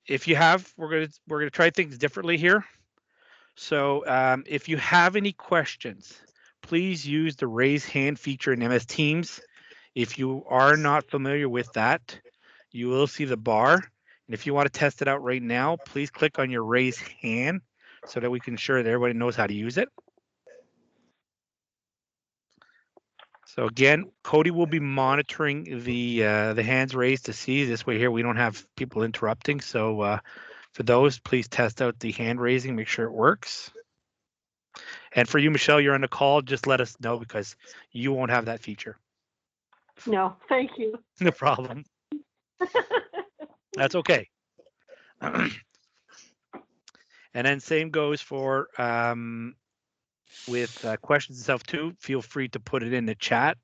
if you have, we're gonna try things differently here. So if you have any questions, please use the raise hand feature in MS Teams. If you are not familiar with that, you will see the bar. And if you want to test it out right now, please click on your raise hand so that we can ensure that everybody knows how to use it. So again, Cody will be monitoring the hands raised to see. This way here we don't have people interrupting. So for those, please test out the hand raising, make sure it works. And for you, Michelle, you're on the call. Just let us know because you won't have that feature. No, thank you. No problem. That's okay. And then same goes for with questions itself too. Feel free to put it in the chat,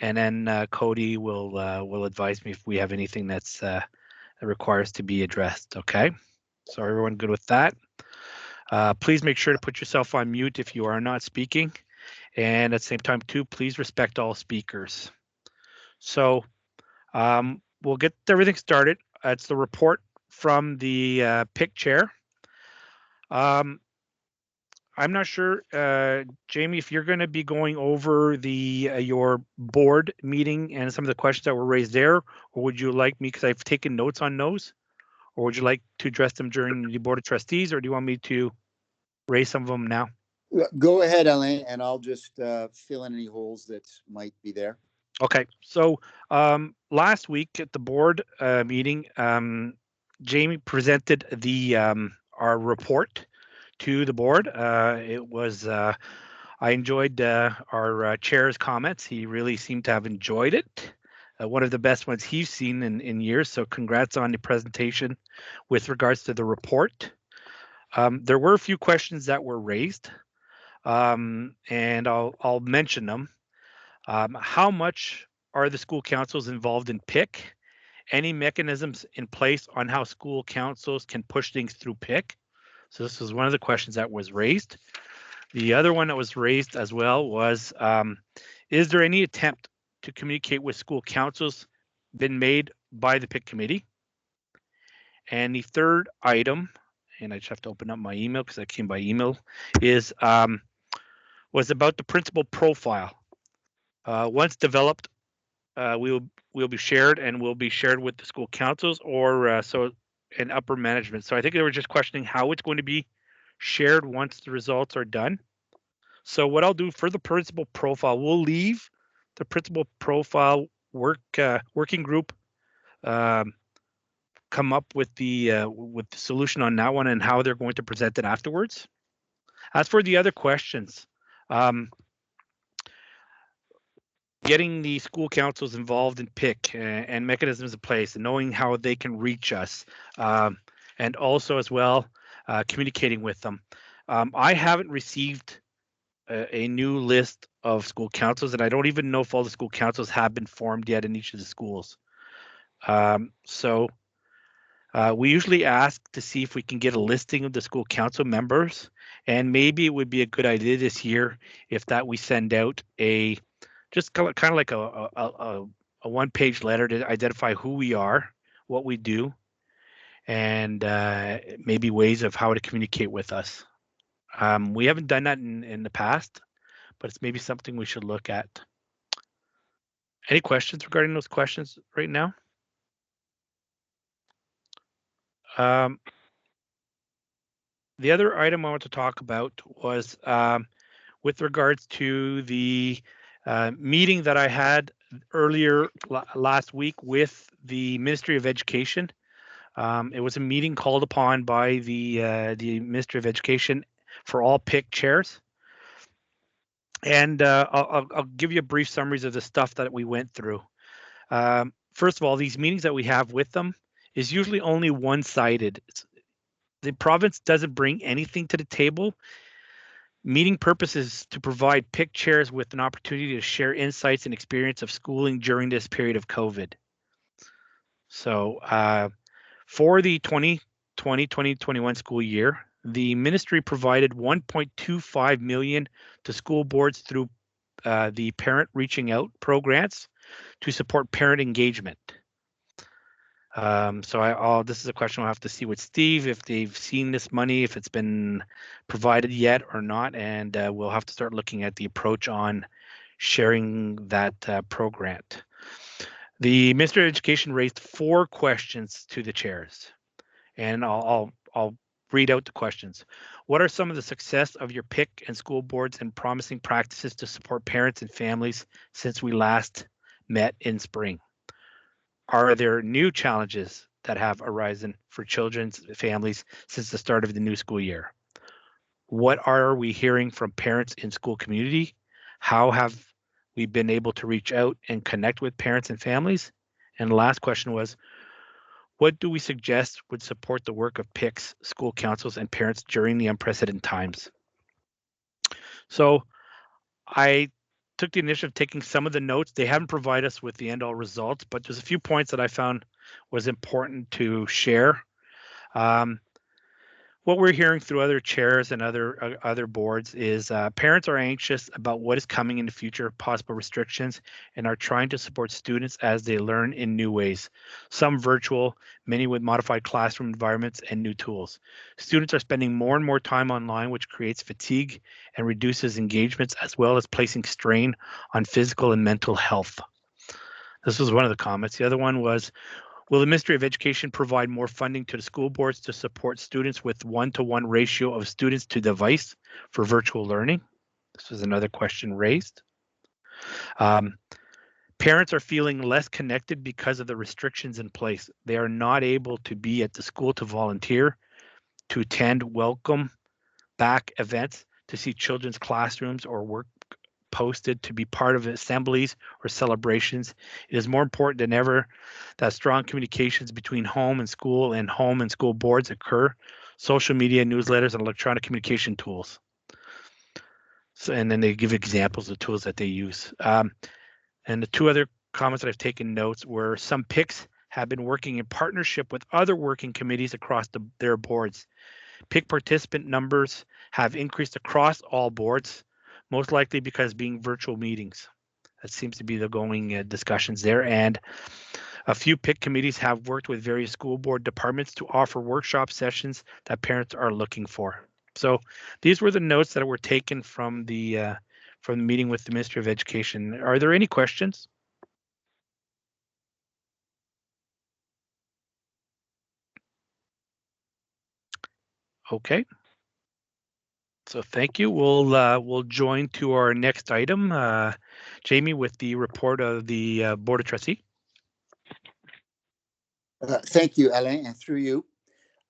and then Cody will advise me if we have anything that's that requires to be addressed. Okay. So everyone good with that? Please make sure to put yourself on mute if you are not speaking, and at the same time too, please respect all speakers. So we'll get everything started. It's the report from the PIC chair. I'm not sure, Jamie, if you're going to be going over the your board meeting and some of the questions that were raised there, or would you like me, because I've taken notes on those, or would you like to address them during the Board of Trustees, or do you want me to raise some of them now? Go ahead, Alain, and I'll just fill in any holes that might be there. Okay, so last week at the board meeting, Jamie presented the our report to the board. It was I enjoyed our chair's comments. He really seemed to have enjoyed it. One of the best ones he's seen in years. So congrats on the presentation with regards to the report. There were a few questions that were raised, and I'll mention them. How much are the school councils involved in PIC? Any mechanisms in place on how school councils can push things through PIC? So this was one of the questions that was raised. The other one that was raised as well was, is there any attempt to communicate with school councils been made by the PIC committee? And the third item, and I just have to open up my email because that came by email, is was about the principal profile. Once developed, will be shared and will be shared with the school councils or and upper management. So I think they were just questioning how it's going to be shared once the results are done. So what I'll do for the principal profile, we'll leave the principal profile working group come up with the solution on that one and how they're going to present it afterwards. As for the other questions, getting the school councils involved in PIC and mechanisms in place and knowing how they can reach us, and also as well communicating with them. I haven't received a new list of school councils, and I don't even know if all the school councils have been formed yet in each of the schools. So we usually ask to see if we can get a listing of the school council members, and maybe it would be a good idea this year if that we send out a just kind of like a one-page letter to identify who we are, what we do, and maybe ways of how to communicate with us. We haven't done that in the past, but it's maybe something we should look at. Any questions regarding those questions right now? The other item I want to talk about was with regards to the meeting that I had earlier last week with the Ministry of Education. It was a meeting called upon by the Ministry of Education for all PIC chairs. And I'll give you a brief summaries of the stuff that we went through. First of all, these meetings that we have with them is usually only one-sided. The province doesn't bring anything to the table. Meeting purpose is to provide PIC chairs with an opportunity to share insights and experience of schooling during this period of COVID. So for the 2020-2021 school year, the ministry provided $1.25 million to school boards through the Parent Reaching Out programs to support parent engagement. So this is a question I'll have to see with Steve if they've seen this money, if it's been provided yet or not, and we'll have to start looking at the approach on sharing that program. The Minister of Education raised 4 questions to the chairs, and I'll read out the questions. What are some of the success of your PIC and school boards and promising practices to support parents and families since we last met in spring? Are there new challenges that have arisen for children's families since the start of the new school year? What are we hearing from parents in school community? How have we been able to reach out and connect with parents and families? And the last question was, what do we suggest would support the work of PICs, school councils, and parents during the unprecedented times? So I took the initiative of taking some of the notes. They haven't provided us with the end-all results, but there's a few points that I found was important to share. What we're hearing through other chairs and other boards is parents are anxious about what is coming in the future, possible restrictions, and are trying to support students as they learn in new ways. Some virtual, many with modified classroom environments and new tools. Students are spending more and more time online, which creates fatigue and reduces engagements, as well as placing strain on physical and mental health. This was one of the comments. The other one was, will the Ministry of Education provide more funding to the school boards to support students with 1-to-1 ratio of students to device for virtual learning? This was another question raised. Parents are feeling less connected because of the restrictions in place. They are not able to be at the school to volunteer, to attend welcome back events, to see children's classrooms or work posted, to be part of assemblies or celebrations. It is more important than ever that strong communications between home and school boards occur. Social media, newsletters, and electronic communication tools. So, and then they give examples of tools that they use. And the 2 other comments that I've taken notes were some PICs have been working in partnership with other working committees across their boards. PIC participant numbers have increased across all boards, most likely because being virtual meetings. That seems to be the going discussions there. And a few PIC committees have worked with various school board departments to offer workshop sessions that parents are looking for. So these were the notes that were taken from the meeting with the Ministry of Education. Are there any questions? Okay. So thank you. We'll join to our next item, Jamie, with the report of the Board of Trustees. Thank you, Alain, and through you.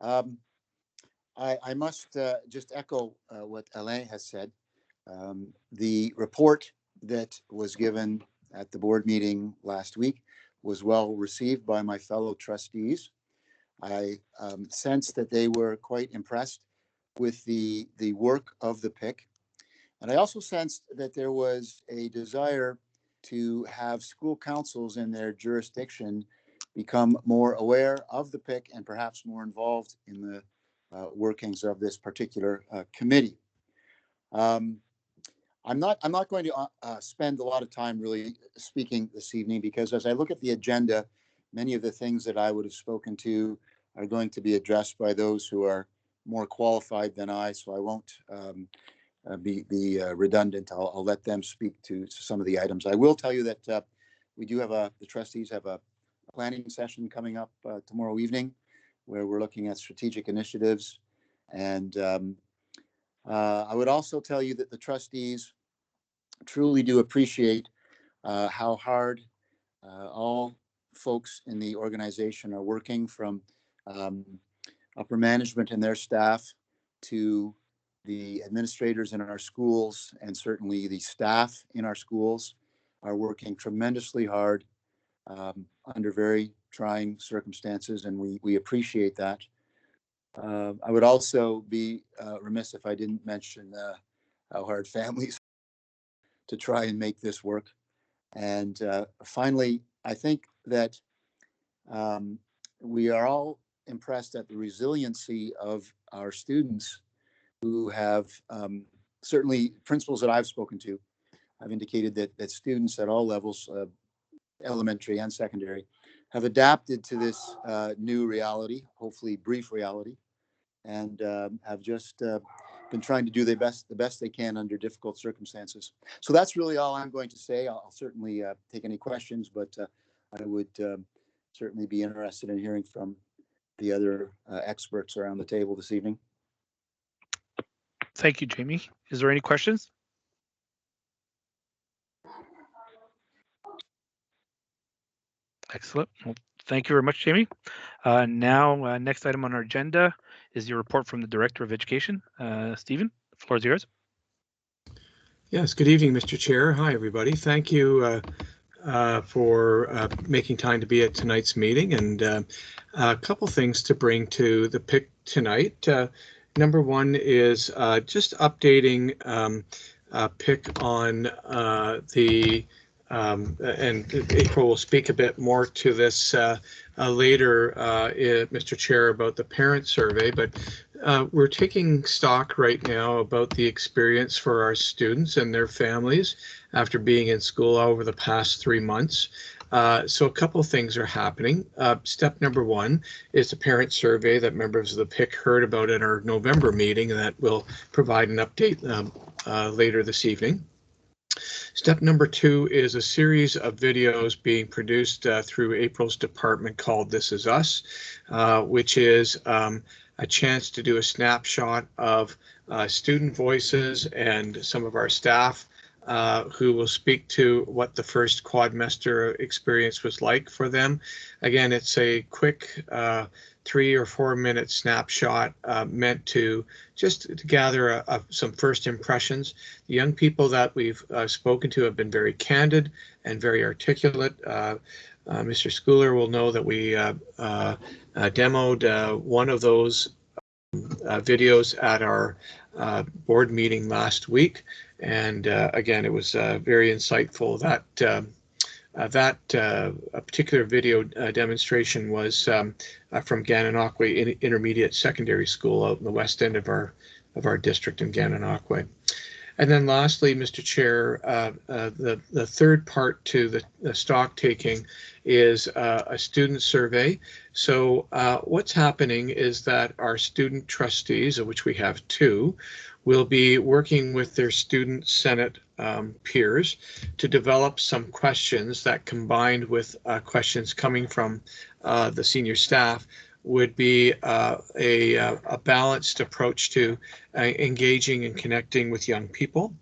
I must just echo what Alain has said. The report that was given at the board meeting last week was well received by my fellow trustees. I sensed that they were quite impressed with the work of the PIC. And I also sensed that there was a desire to have school councils in their jurisdiction become more aware of the PIC and perhaps more involved in the workings of this particular committee. I'm not going to spend a lot of time really speaking this evening, because as I look at the agenda, many of the things that I would have spoken to are going to be addressed by those who are more qualified than I, so I won't be redundant. I'll let them speak to some of the items. I will tell you that we do have the trustees have a planning session coming up tomorrow evening, where we're looking at strategic initiatives. And I would also tell you that the trustees truly do appreciate how hard all folks in the organization are working, from upper management and their staff to the administrators in our schools, and certainly the staff in our schools are working tremendously hard under very trying circumstances, and we appreciate that. I would also be remiss if I didn't mention how hard families to try and make this work. And finally, I think that we are all impressed at the resiliency of our students, who have certainly principals that I've spoken to have indicated that students at all levels, elementary and secondary, have adapted to this new reality, hopefully brief reality, and have just been trying to do the best they can under difficult circumstances. So that's really all I'm going to say. I'll certainly take any questions, but I would certainly be interested in hearing from the other experts around the table this evening. Thank you, Jamie. Is there any questions? Excellent. Well, thank you very much, Jamie. Now, next item on our agenda is your report from the Director of Education. Stephen, the floor is yours. Yes, good evening, Mr. Chair. Hi, everybody. Thank you for making time to be at tonight's meeting, and a couple things to bring to the PIC tonight. Number one is just updating PIC on and April will speak a bit more to this later, Mr. Chair, about the parent survey, but we're taking stock right now about the experience for our students and their families after being in school over the past 3 months. So a couple of things are happening. Step number one is a parent survey that members of the PIC heard about at our November meeting, and that will provide an update later this evening. Step number two is a series of videos being produced through April's department called This Is Us, which is a chance to do a snapshot of student voices and some of our staff who will speak to what the first quadmester experience was like for them. Again, it's a quick 3 or 4 minute snapshot meant to just to gather some first impressions. The young people that we've spoken to have been very candid and very articulate. Mr. Schooler will know that we demoed one of those videos at our board meeting last week, and again, it was very insightful. That particular video demonstration was from Gananoque Intermediate Secondary School out in the west end of our district in Gananoque. And then lastly, Mr. Chair, the third part to the stock taking is a student survey. So what's happening is that our student trustees, of which we have 2, will be working with their student senate peers to develop some questions that, combined with questions coming from the senior staff, would be a balanced approach to engaging and connecting with young people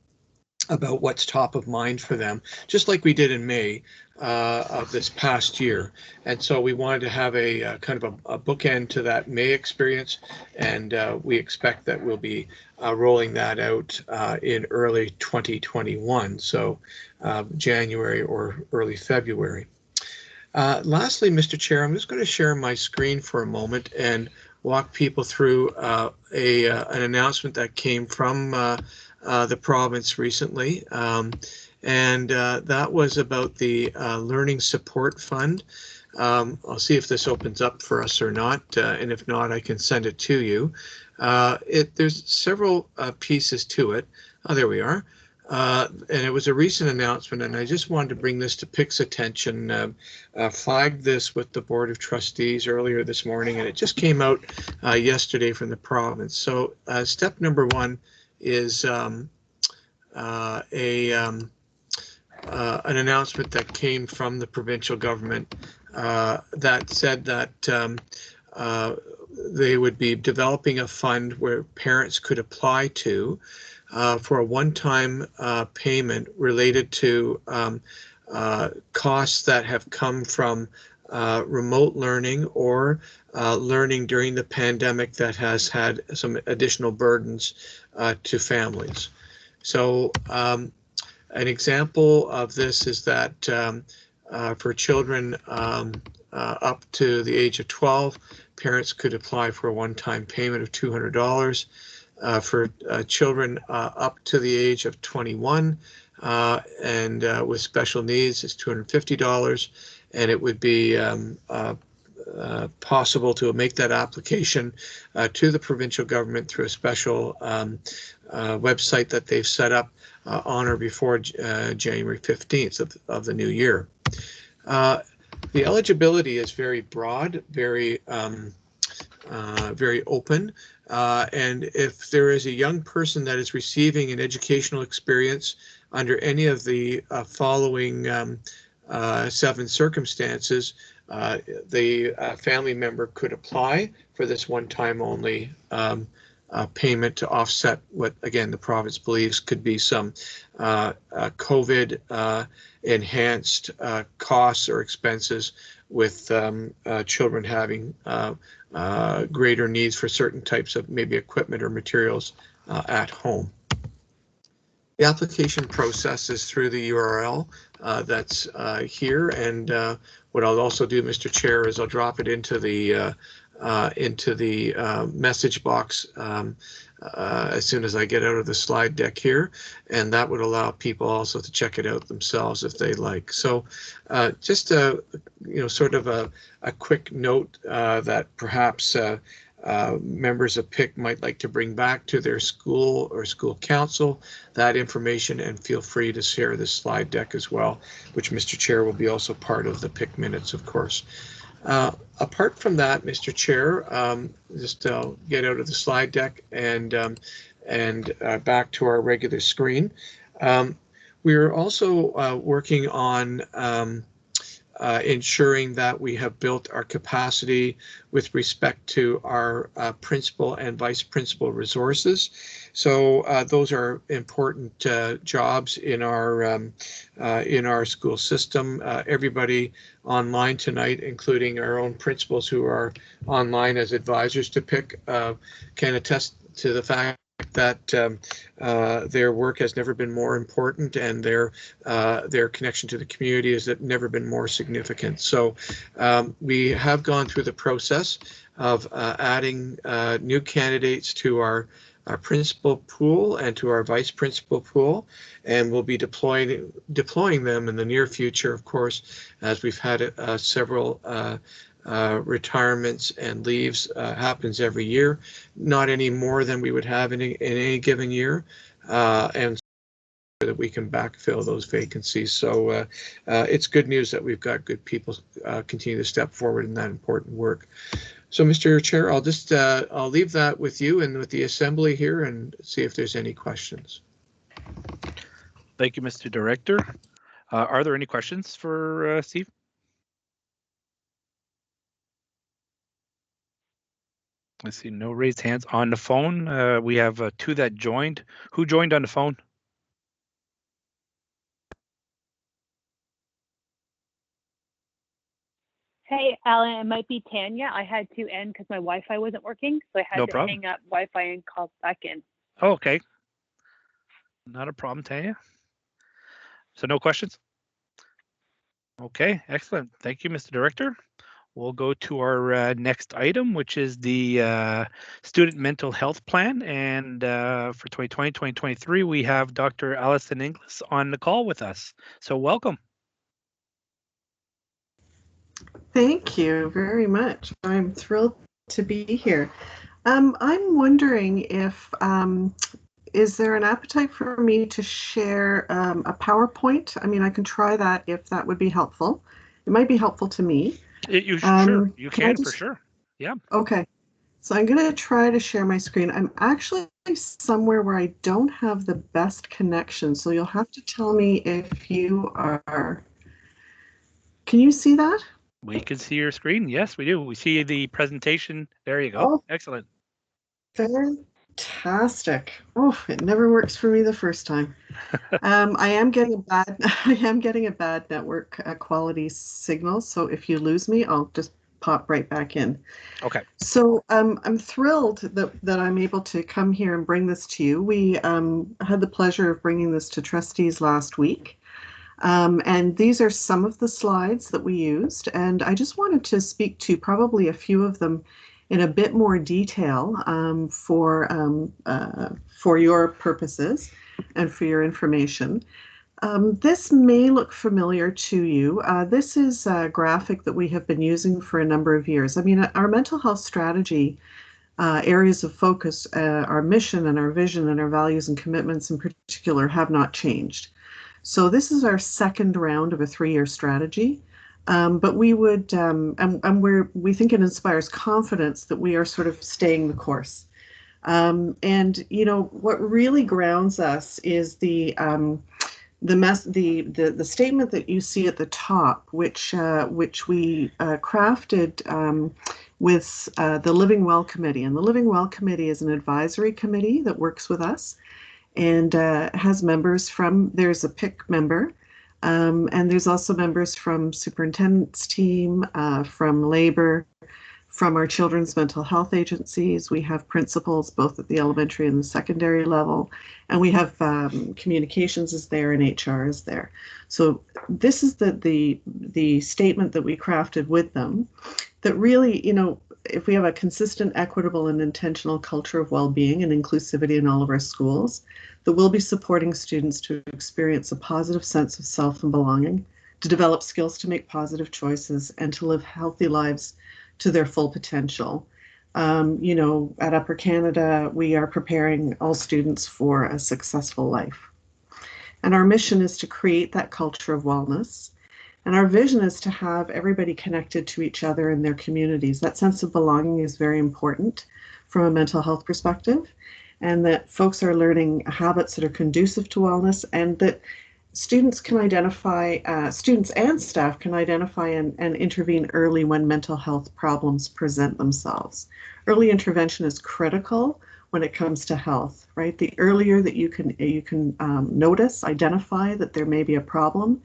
about what's top of mind for them, just like we did in May of this past year. And so we wanted to have a kind of a bookend to that May experience, and we expect that we'll be rolling that out in early 2021, so January or early February. Lastly, Mr. Chair, I'm just going to share my screen for a moment and walk people through an announcement that came from the province recently, and that was about the Learning Support Fund. I'll see if this opens up for us or not, and if not, I can send it to you. There's several pieces to it. Oh, there we are. And it was a recent announcement, and I just wanted to bring this to PIC's attention. Flagged this with the Board of Trustees earlier this morning, and it just came out yesterday from the province. So step number one is an announcement that came from the provincial government that said that they would be developing a fund where parents could apply to for a one-time payment related to costs that have come from remote learning or learning during the pandemic that has had some additional burdens to families. So an example of this is that for children up to the age of 12, parents could apply for a one-time payment of $200. For children up to the age of 21 and with special needs is $250, and it would be possible to make that application to the provincial government through a special website that they've set up on or before January 15th of the new year. The eligibility is very broad, very very open, and if there is a young person that is receiving an educational experience under any of the following 7 circumstances, the family member could apply for this one-time only payment to offset what, again, the province believes could be some COVID enhanced costs or expenses with children having greater needs for certain types of maybe equipment or materials at home. The application process is through the URL that's here, and what I'll also do, Mr. Chair, is I'll drop it into the message box as soon as I get out of the slide deck here, and that would allow people also to check it out themselves if they like. So just a sort of a quick note that perhaps members of PIC might like to bring back to their school or school council that information, and feel free to share this slide deck as well, which Mr. Chair will be also part of the PIC minutes, of course. Apart from that, Mr. Chair, just get out of the slide deck and back to our regular screen. We are also working on ensuring that we have built our capacity with respect to our principal and vice principal resources. So those are important jobs in our school system. Everybody online tonight, including our own principals who are online as advisors to PIC, can attest to the fact that their work has never been more important, and their connection to the community has never been more significant. So we have gone through the process of adding new candidates to our principal pool and to our vice principal pool, and we'll be deploying them in the near future, of course, as we've had several retirements and leaves happens every year, not any more than we would have in any given year, and so that we can backfill those vacancies. So it's good news that we've got good people continue to step forward in that important work. So, Mr. Chair, I'll just I'll leave that with you and with the Assembly here, and see if there's any questions. Thank you, Mr. Director. Are there any questions for Steve? I see no raised hands on the phone. We have 2 that joined. Who joined on the phone? Hey, Alan, it might be Tanya. I had to end because my Wi-Fi wasn't working, so I had to hang up Wi-Fi and call back in. Oh, okay. Not a problem, Tanya. So no questions? Okay, excellent. Thank you, Mr. Director. We'll go to our next item, which is the Student Mental Health Plan. And for 2020-2023, we have Dr. Alison Inglis on the call with us. So welcome. Thank you very much. I'm thrilled to be here. I'm wondering if, is there an appetite for me to share a PowerPoint? I mean, I can try that if that would be helpful. It might be helpful to me. Sure, you can for sure. Yeah. Okay. So I'm going to try to share my screen. I'm actually somewhere where I don't have the best connection, so you'll have to tell me if you are. Can you see that? We can see your screen. Yes, we do. We see the presentation. There you go. Oh, excellent. Fantastic. Oh, it never works for me the first time. I am getting a bad network quality signal. So if you lose me, I'll just pop right back in. Okay. So I'm thrilled that I'm able to come here and bring this to you. We had the pleasure of bringing this to trustees last week. And these are some of the slides that we used, and I just wanted to speak to probably a few of them in a bit more detail for your purposes and for your information. This may look familiar to you. This is a graphic that we have been using for a number of years. I mean, our mental health strategy areas of focus, our mission and our vision and our values and commitments in particular have not changed. So this is our second round of a 3-year strategy. But we would, and we think it inspires confidence that we are sort of staying the course. And you know what really grounds us is the statement that you see at the top, which we crafted with the Living Well Committee. And the Living Well Committee is an advisory committee that works with us and has members from, there's a PIC member, and there's also members from superintendent's team, from labor, from our children's mental health agencies. We have principals both at the elementary and the secondary level, and we have communications is there and HR is there. So this is the statement that we crafted with them, that really, you know, if we have a consistent, equitable, and intentional culture of well-being and inclusivity in all of our schools, that we'll be supporting students to experience a positive sense of self and belonging, to develop skills to make positive choices, and to live healthy lives to their full potential. You know, at Upper Canada, we are preparing all students for a successful life. And our mission is to create that culture of wellness. And our vision is to have everybody connected to each other in their communities. That sense of belonging is very important from a mental health perspective, and that folks are learning habits that are conducive to wellness, and that students can identify, students and staff can identify and intervene early when mental health problems present themselves. Early intervention is critical when it comes to health, right? The earlier that you can notice, identify that there may be a problem,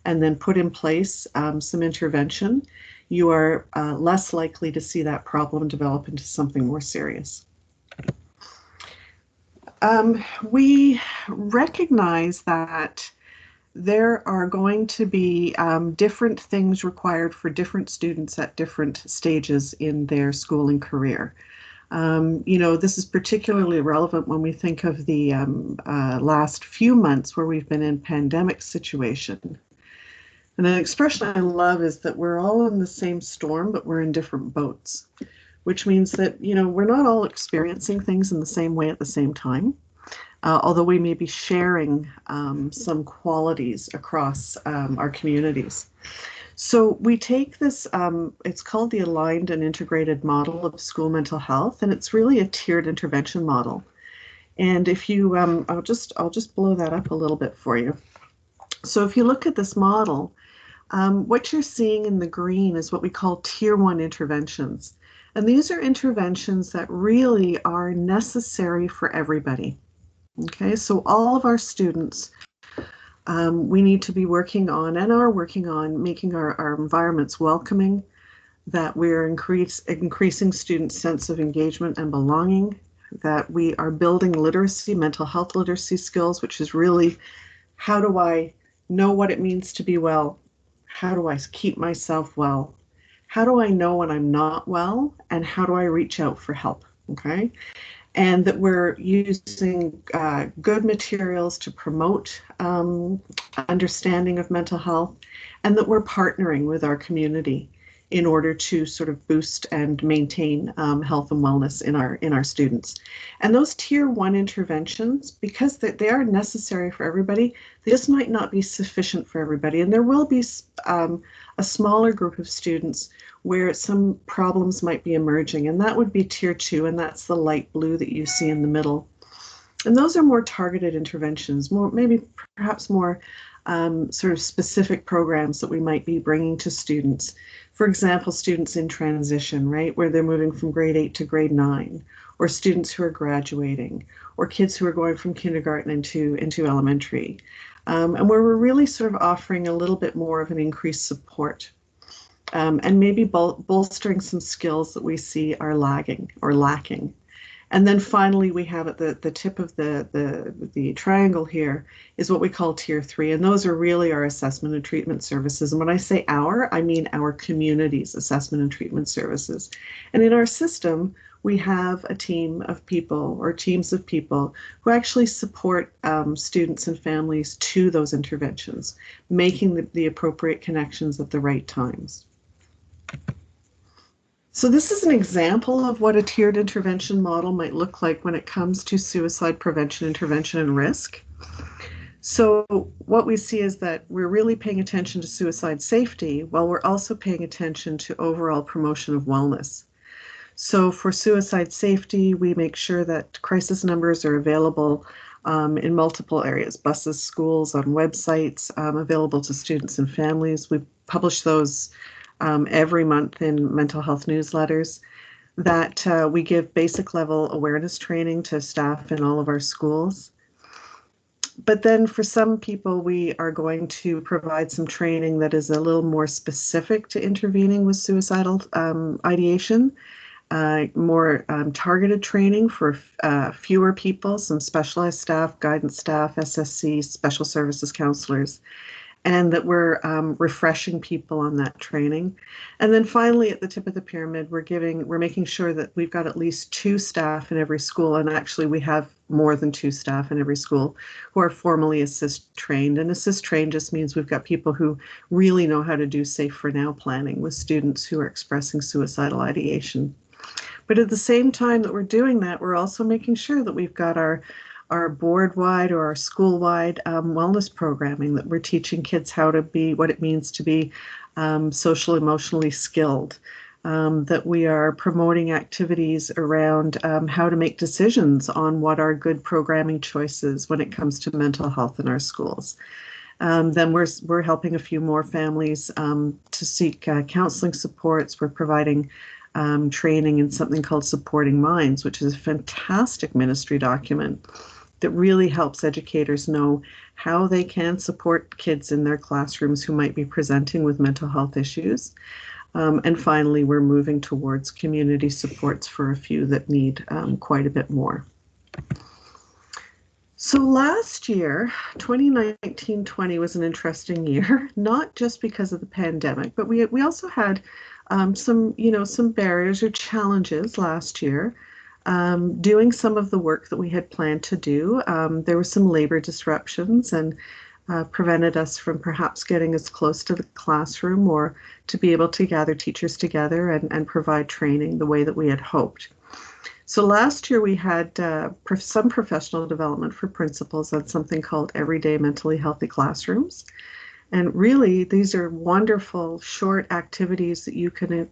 and then put in place some intervention, you are less likely to see that problem develop into something more serious. We recognize that there are going to be different things required for different students at different stages in their schooling career. You know, this is particularly relevant when we think of the last few months where we've been in pandemic situation. And an expression I love is that we're all in the same storm, but we're in different boats, which means that, you know, we're not all experiencing things in the same way at the same time. Although we may be sharing some qualities across our communities. So we take this, it's called the Aligned and Integrated Model of School Mental Health, and it's really a tiered intervention model. And if you, I'll just blow that up a little bit for you. So if you look at this model, what you're seeing in the green is what we call Tier 1 interventions. And these are interventions that really are necessary for everybody. Okay, so all of our students, we need to be working on and are working on making our environments welcoming, that we're increasing students' sense of engagement and belonging, that we are building literacy, mental health literacy skills, which is really, how do I know what it means to be well? How do I keep myself well? How do I know when I'm not well? And how do I reach out for help? Okay. And that we're using good materials to promote understanding of mental health, and that we're partnering with our community in order to sort of boost and maintain health and wellness in our students. And those Tier 1 interventions, because they are necessary for everybody, they just might not be sufficient for everybody. And there will be a smaller group of students where some problems might be emerging, and that would be Tier 2, and that's the light blue that you see in the middle. And those are more targeted interventions, more maybe perhaps more sort of specific programs that we might be bringing to students. For example, students in transition, right, where they're moving from grade 8 to grade 9, or students who are graduating, or kids who are going from kindergarten into elementary, and where we're really sort of offering a little bit more of an increased support, and maybe bolstering some skills that we see are lagging or lacking. And then finally, we have at the tip of the triangle here is what we call Tier 3, and those are really our assessment and treatment services. And when I say our, I mean our community's assessment and treatment services. And in our system, we have a team of people or teams of people who actually support students and families to those interventions, making the appropriate connections at the right times. So this is an example of what a tiered intervention model might look like when it comes to suicide prevention, intervention, and risk. So what we see is that we're really paying attention to suicide safety while we're also paying attention to overall promotion of wellness. So for suicide safety, we make sure that crisis numbers are available in multiple areas, buses, schools, on websites, available to students and families. We publish those every month in mental health newsletters. That we give basic level awareness training to staff in all of our schools. But then for some people, we are going to provide some training that is a little more specific to intervening with suicidal ideation, more targeted training for fewer people, some specialized staff, guidance staff, SSC, special services counselors, and that we're refreshing people on that training. And then finally, at the tip of the pyramid, we're making sure that we've got at least 2 staff in every school, and actually we have more than 2 staff in every school who are formally assist trained. And assist trained just means we've got people who really know how to do safe for now planning with students who are expressing suicidal ideation. But at the same time that we're doing that, we're also making sure that we've got our board-wide or our school-wide wellness programming, that we're teaching kids how to be, what it means to be social, emotionally skilled, that we are promoting activities around how to make decisions on what are good programming choices when it comes to mental health in our schools. Then we're helping a few more families to seek counseling supports. We're providing training in something called Supporting Minds, which is a fantastic ministry document that really helps educators know how they can support kids in their classrooms who might be presenting with mental health issues. And finally, we're moving towards community supports for a few that need quite a bit more. So last year, 2019-20 was an interesting year, not just because of the pandemic, but we also had some barriers or challenges last year. Doing some of the work that we had planned to do. There were some labor disruptions and prevented us from perhaps getting as close to the classroom or to be able to gather teachers together and provide training the way that we had hoped. So last year we had some professional development for principals on something called Everyday Mentally Healthy Classrooms. And really, these are wonderful short activities that you can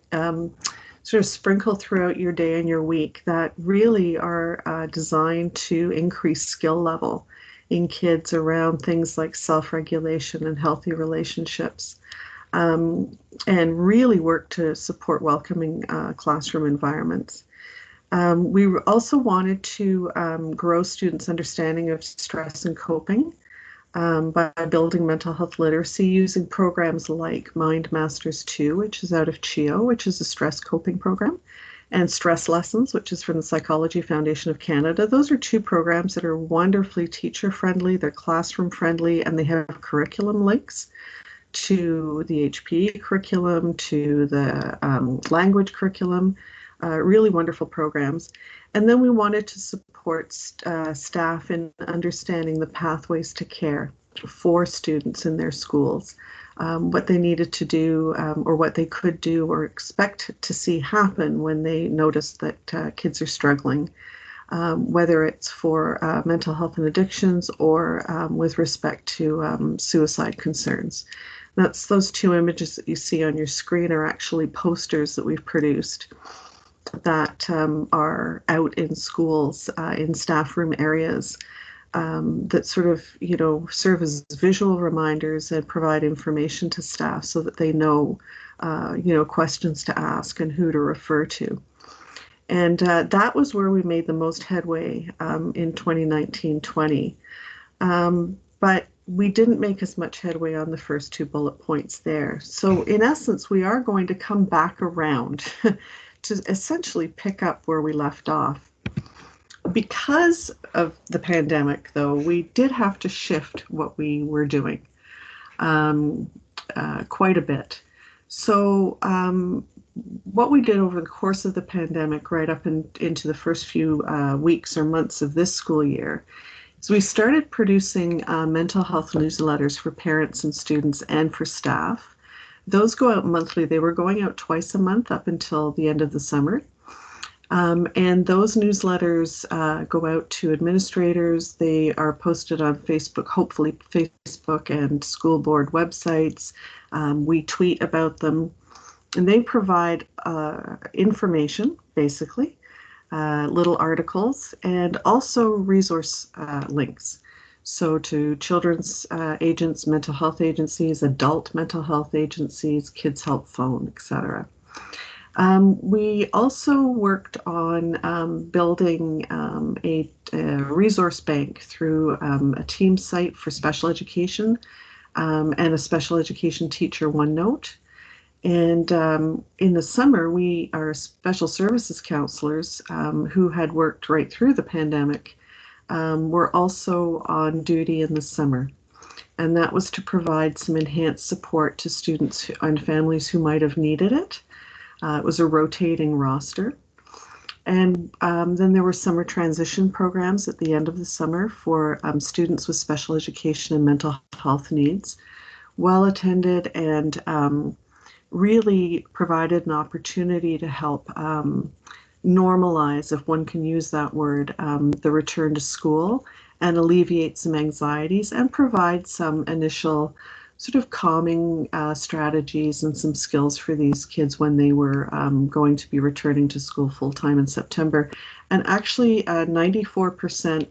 sort of sprinkle throughout your day and your week that really are designed to increase skill level in kids around things like self-regulation and healthy relationships, and really work to support welcoming classroom environments. We also wanted to grow students' understanding of stress and coping by building mental health literacy using programs like Mind Masters 2, which is out of CHEO, which is a stress coping program, and Stress Lessons, which is from the Psychology Foundation of Canada. Those are 2 programs that are wonderfully teacher-friendly, they're classroom-friendly, and they have curriculum links to the HPE curriculum, to the language curriculum, really wonderful programs. And then we wanted to support staff in understanding the pathways to care for students in their schools, what they needed to do or what they could do or expect to see happen when they notice that kids are struggling, whether it's for mental health and addictions or with respect to suicide concerns. That's those 2 images that you see on your screen are actually posters that we've produced that are out in schools, in staff room areas, that sort of, serve as visual reminders and provide information to staff so that they know, questions to ask and who to refer to. And that was where we made the most headway in 2019-20. But we didn't make as much headway on the first 2 bullet points there. So in essence, we are going to come back around to essentially pick up where we left off. Because of the pandemic, though, we did have to shift what we were doing quite a bit. So what we did over the course of the pandemic, right up into the first few weeks or months of this school year, is we started producing mental health newsletters for parents and students and for staff. Those go out monthly. They were going out twice a month up until the end of the summer. And those newsletters go out to administrators. They are posted on Facebook, hopefully Facebook and school board websites. We tweet about them. And they provide information, basically, little articles, and also resource links. So to children's agents, mental health agencies, adult mental health agencies, Kids Help Phone, etc. We also worked on building a resource bank through a team site for special education and a special education teacher OneNote. And in the summer, our special services counselors who had worked right through the pandemic were also on duty in the summer. And that was to provide some enhanced support to students and families who might have needed it. It was a rotating roster. And then there were summer transition programs at the end of the summer for students with special education and mental health needs, well attended, and really provided an opportunity to help normalize, if one can use that word, the return to school and alleviate some anxieties and provide some initial sort of calming strategies and some skills for these kids when they were going to be returning to school full-time in September. And actually 94%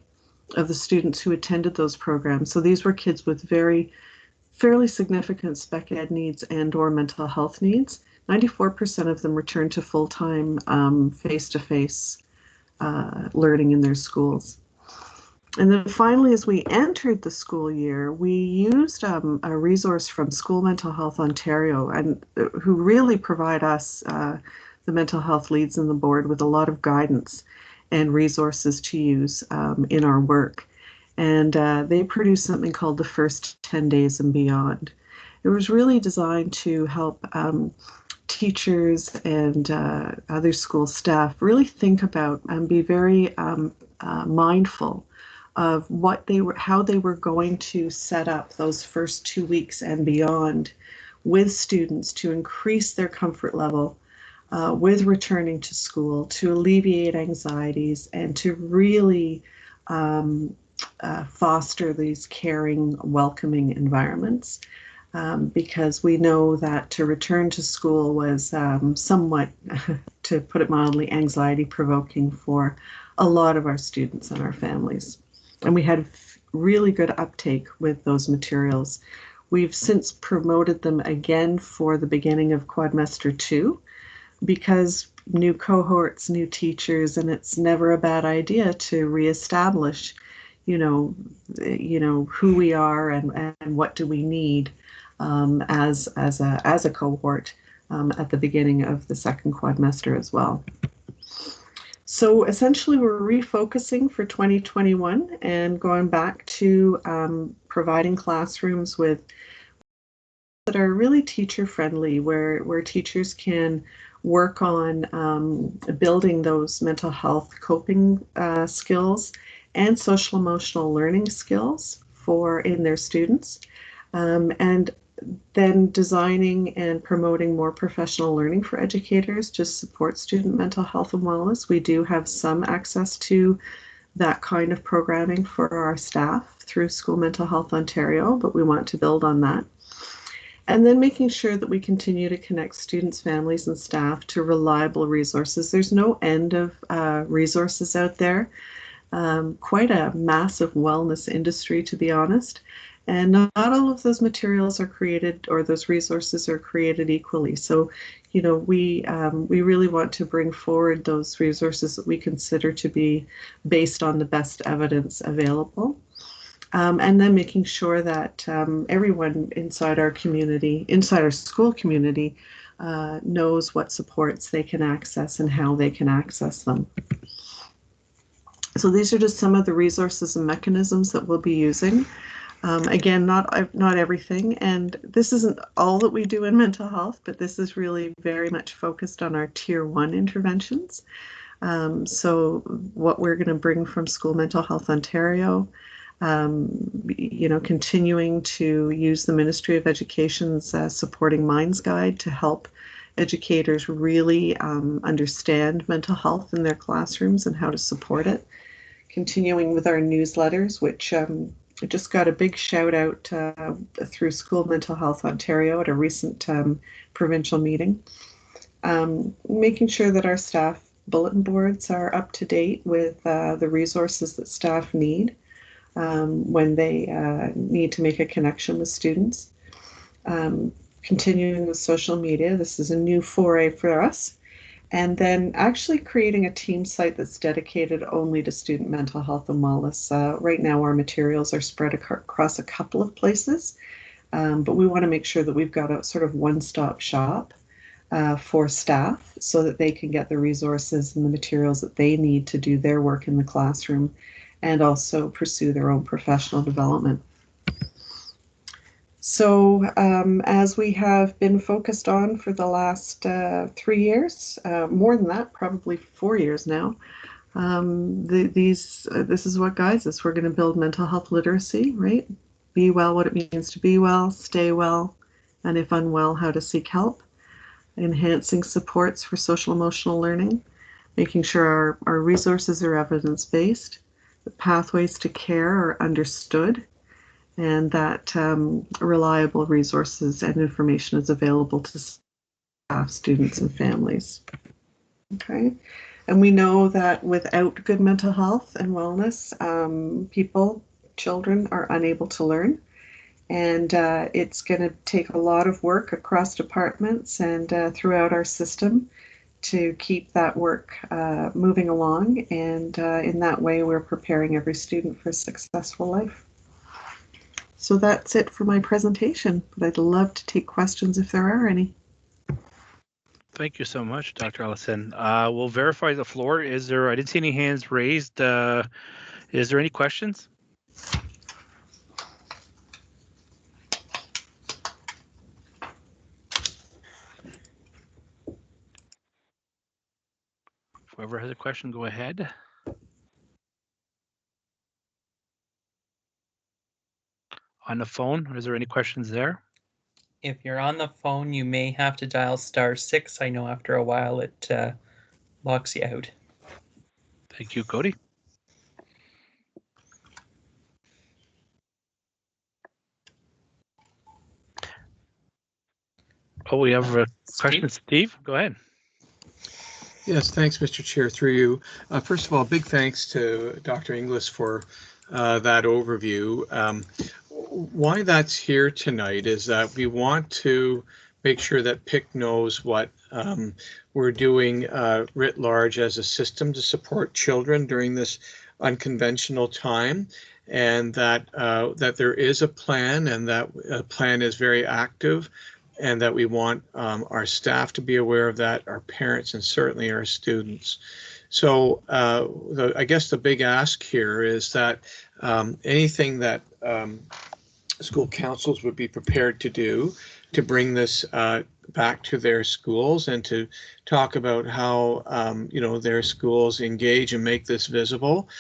of the students who attended those programs, so these were kids with fairly significant spec ed needs and or mental health needs, 94% of them returned to full-time face-to-face learning in their schools. And then finally, as we entered the school year, we used a resource from School Mental Health Ontario, and who really provide us, the mental health leads in the board, with a lot of guidance and resources to use in our work. And they produced something called the First 10 Days and Beyond. It was really designed to help teachers and other school staff really think about and be very mindful of how they were going to set up those first 2 weeks and beyond with students to increase their comfort level with returning to school, to alleviate anxieties, and to really foster these caring, welcoming environments. Because we know that to return to school was somewhat, to put it mildly, anxiety provoking for a lot of our students and our families. And we had really good uptake with those materials. We've since promoted them again for the beginning of Quadmester 2, because new cohorts, new teachers, and it's never a bad idea to reestablish, who we are and what do we need as a cohort at the beginning of the second quadmester as well. So essentially, we're refocusing for 2021 and going back to providing classrooms with that are really teacher friendly, where teachers can work on building those mental health coping skills and social emotional learning skills in their students, and then designing and promoting more professional learning for educators to support student mental health and wellness. We do have some access to that kind of programming for our staff through School Mental Health Ontario, but we want to build on that. And then making sure that we continue to connect students, families, and staff to reliable resources. There's no end of resources out there. Quite a massive wellness industry, to be honest. And not all of those materials are created, or those resources are created equally. So, we really want to bring forward those resources that we consider to be based on the best evidence available. And then making sure that everyone inside our community, inside our school community, knows what supports they can access and how they can access them. So these are just some of the resources and mechanisms that we'll be using. Again, not everything, and this isn't all that we do in mental health, but this is really very much focused on our Tier 1 interventions. So what we're going to bring from School Mental Health Ontario, continuing to use the Ministry of Education's Supporting Minds Guide to help educators really understand mental health in their classrooms and how to support it. Continuing with our newsletters, which I just got a big shout out through School Mental Health Ontario at a recent provincial meeting. Making sure that our staff bulletin boards are up to date with the resources that staff need when they need to make a connection with students. Continuing with social media, this is a new foray for us. And then actually creating a team site that's dedicated only to student mental health and wellness. Right now our materials are spread across a couple of places, but we want to make sure that we've got a sort of one-stop shop for staff so that they can get the resources and the materials that they need to do their work in the classroom and also pursue their own professional development. So as we have been focused on for the last 3 years, more than that, probably 4 years now, this is what guides us. We're going to build mental health literacy, right? Be well, what it means to be well, stay well, and if unwell, how to seek help. Enhancing supports for social emotional learning, making sure our resources are evidence-based, the pathways to care are understood, and that reliable resources and information is available to staff, students, and families. Okay, and we know that without good mental health and wellness, children are unable to learn, and it's going to take a lot of work across departments and throughout our system to keep that work moving along, and in that way we're preparing every student for a successful life. So that's it for my presentation, but I'd love to take questions if there are any. Thank you so much, Dr. Ellison. We'll verify the floor. I didn't see any hands raised. Is there any questions? Whoever has a question, go ahead. On the phone, is there any questions there? If you're on the phone, you may have to dial *6. I know after a while it locks you out. Thank you, Cody. Oh, we have a question. Steve, go ahead. Yes, thanks, Mr. Chair, through you. First of all, big thanks to Dr. Inglis for that overview. Why that's here tonight is that we want to make sure that PIC knows what we're doing writ large as a system to support children during this unconventional time, and that that there is a plan, and that plan is very active, and that we want our staff to be aware of that, our parents, and certainly our students. So I guess the big ask here is that anything that school councils would be prepared to do to bring this back to their schools and to talk about how their schools engage and make this visible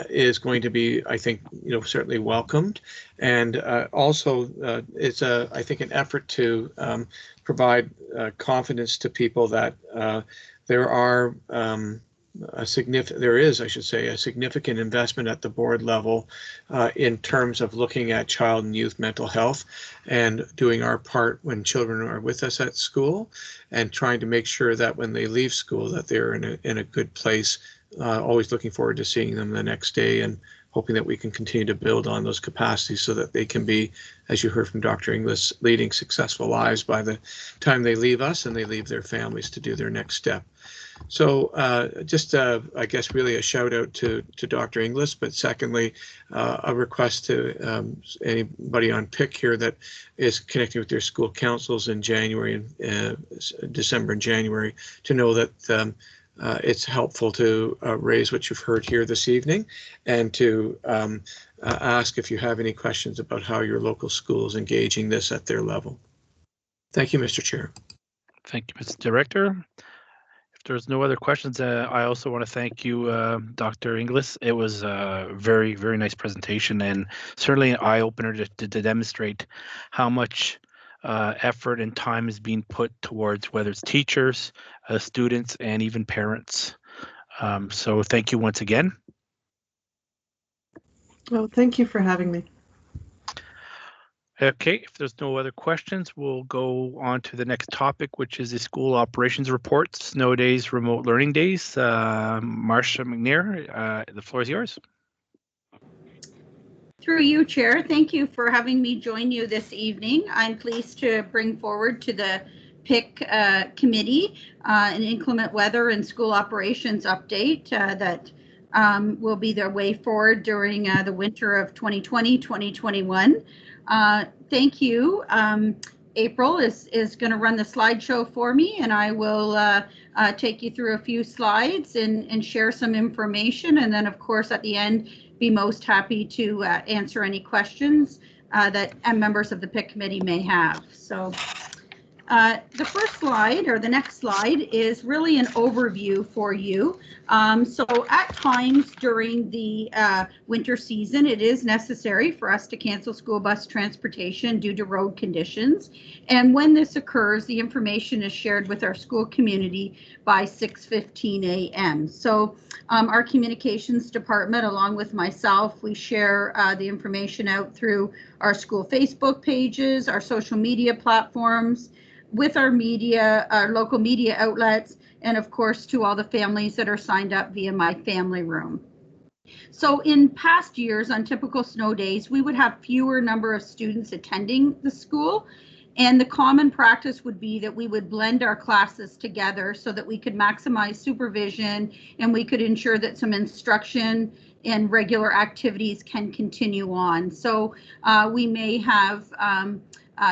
is going to be, I think, certainly welcomed. And also it's I think an effort to provide confidence to people that there is, I should say, a significant investment at the board level in terms of looking at child and youth mental health and doing our part when children are with us at school, and trying to make sure that when they leave school that they're in a good place. Always looking forward to seeing them the next day, and hoping that we can continue to build on those capacities so that they can be, as you heard from Dr. Inglis, leading successful lives by the time they leave us and they leave their families to do their next step. So just I guess really a shout out to Dr. Inglis, but secondly, a request to anybody on PIC here that is connecting with their school councils in January and December and January to know that it's helpful to raise what you've heard here this evening, and to ask if you have any questions about how your local school is engaging this at their level. Thank you, Mr. Chair. Thank you, Mr. Director. If there's no other questions, I also want to thank you, Dr. Inglis. It was a very, very nice presentation, and certainly an eye-opener to demonstrate how much effort and time is being put towards whether it's teachers, students, and even parents. So thank you once again. Well, thank you for having me. Okay, if there's no other questions, we'll go on to the next topic, which is the school operations report, snow days, remote learning days. Marcia McNair, the floor is yours. Through you, Chair, thank you for having me join you this evening. I'm pleased to bring forward to the PIC committee an inclement weather and school operations update that will be their way forward during the winter of 2020-2021. Thank you. April is going to run the slideshow for me, and I will take you through a few slides and share some information. And then, of course, at the end, be most happy to answer any questions that members of the PIC committee may have. So the first slide, or the next slide, is really an overview for you. So at times during the winter season, it is necessary for us to cancel school bus transportation due to road conditions. And when this occurs, the information is shared with our school community by 6:15 a.m. So our communications department, along with myself, we share the information out through our school Facebook pages, our social media platforms, with our media, our local media outlets, and of course to all the families that are signed up via My Family Room. So in past years, on typical snow days, we would have fewer number of students attending the school. And the common practice would be that we would blend our classes together so that we could maximize supervision and we could ensure that some instruction and regular activities can continue on. So we may have,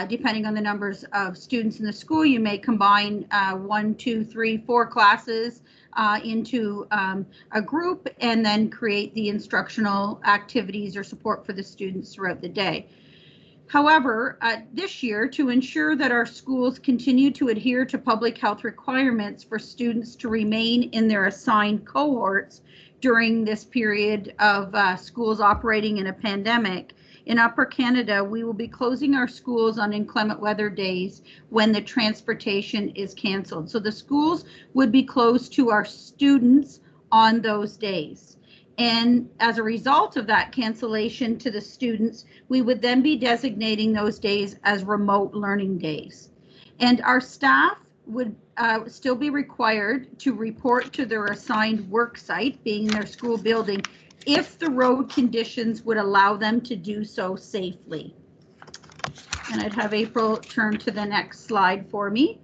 depending on the numbers of students in the school, you may combine 1, 2, 3, 4 classes into a group and then create the instructional activities or support for the students throughout the day. However, this year, to ensure that our schools continue to adhere to public health requirements for students to remain in their assigned cohorts during this period of schools operating in a pandemic, in Upper Canada, we will be closing our schools on inclement weather days when the transportation is canceled. So the schools would be closed to our students on those days. And as a result of that cancellation to the students, we would then be designating those days as remote learning days. And our staff would still be required to report to their assigned work site, being their school building, if the road conditions would allow them to do so safely. And I'd have April turn to the next slide for me.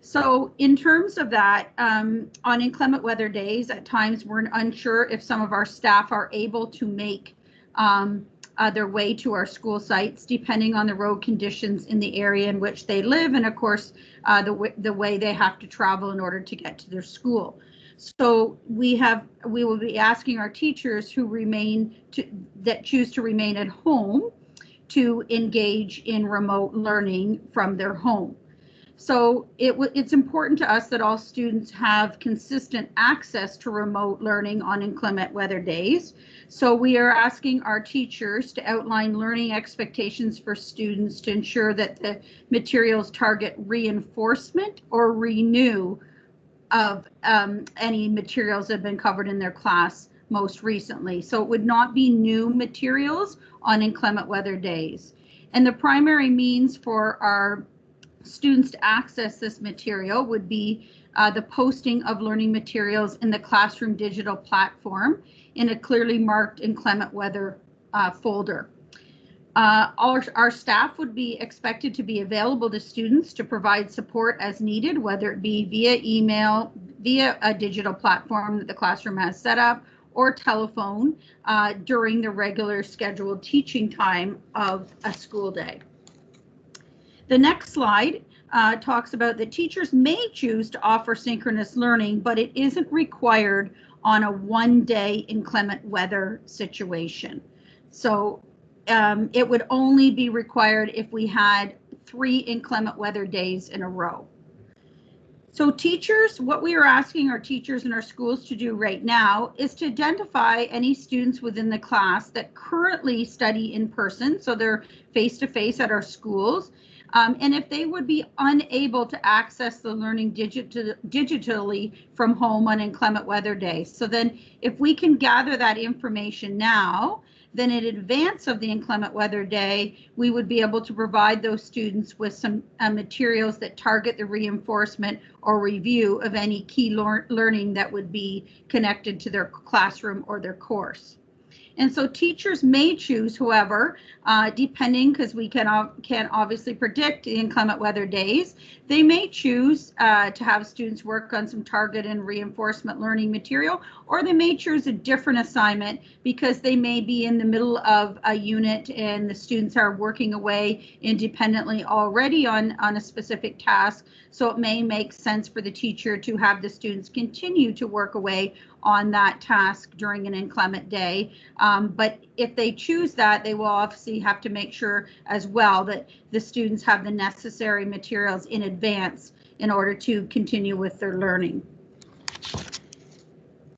So in terms of that, on inclement weather days, at times we're unsure if some of our staff are able to make their way to our school sites, depending on the road conditions in the area in which they live, and of course, the way they have to travel in order to get to their school. So we will be asking our teachers who choose to remain at home to engage in remote learning from their home. So it's important to us that all students have consistent access to remote learning on inclement weather days. So we are asking our teachers to outline learning expectations for students to ensure that the materials target reinforcement or renew of any materials that have been covered in their class most recently. So it would not be new materials on inclement weather days. And the primary means for our students to access this material would be the posting of learning materials in the classroom digital platform in a clearly marked inclement weather folder. Our staff would be expected to be available to students to provide support as needed, whether it be via email, via a digital platform that the classroom has set up, or telephone during the regular scheduled teaching time of a school day. The next slide talks about that teachers may choose to offer synchronous learning, but it isn't required on a one-day inclement weather situation. So it would only be required if we had 3 inclement weather days in a row. So teachers, what we are asking our teachers in our schools to do right now is to identify any students within the class that currently study in person, so they're face-to-face at our schools, And if they would be unable to access the learning digitally from home on inclement weather days. So then if we can gather that information now, then in advance of the inclement weather day, we would be able to provide those students with some materials that target the reinforcement or review of any key learning that would be connected to their classroom or their course. And so teachers may choose, however, depending, because we can't obviously predict the inclement weather days, they may choose to have students work on some target and reinforcement learning material, or they may choose a different assignment because they may be in the middle of a unit and the students are working away independently already on a specific task. So it may make sense for the teacher to have the students continue to work away on that task during an inclement day. But if they choose that, they will obviously have to make sure as well that the students have the necessary materials in advance in order to continue with their learning.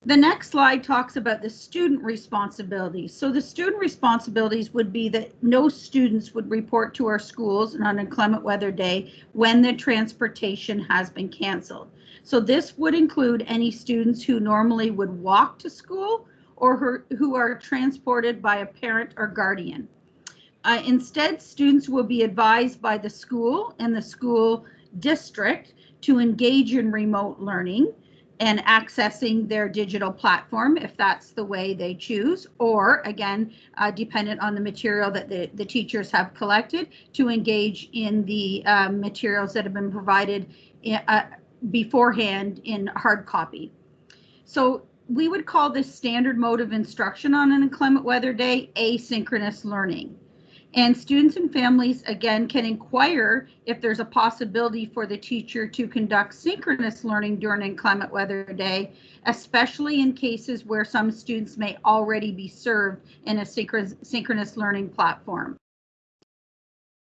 The next slide talks about the student responsibilities. So the student responsibilities would be that no students would report to our schools on an inclement weather day when the transportation has been canceled. So this would include any students who normally would walk to school or who are transported by a parent or guardian. Instead, students will be advised by the school and the school district to engage in remote learning and accessing their digital platform if that's the way they choose, or again, dependent on the material that the teachers have collected, to engage in the materials that have been provided beforehand in hard copy. So we would call this standard mode of instruction on an inclement weather day asynchronous learning. And students and families, again, can inquire if there's a possibility for the teacher to conduct synchronous learning during inclement weather day, especially in cases where some students may already be served in a synchronous learning platform.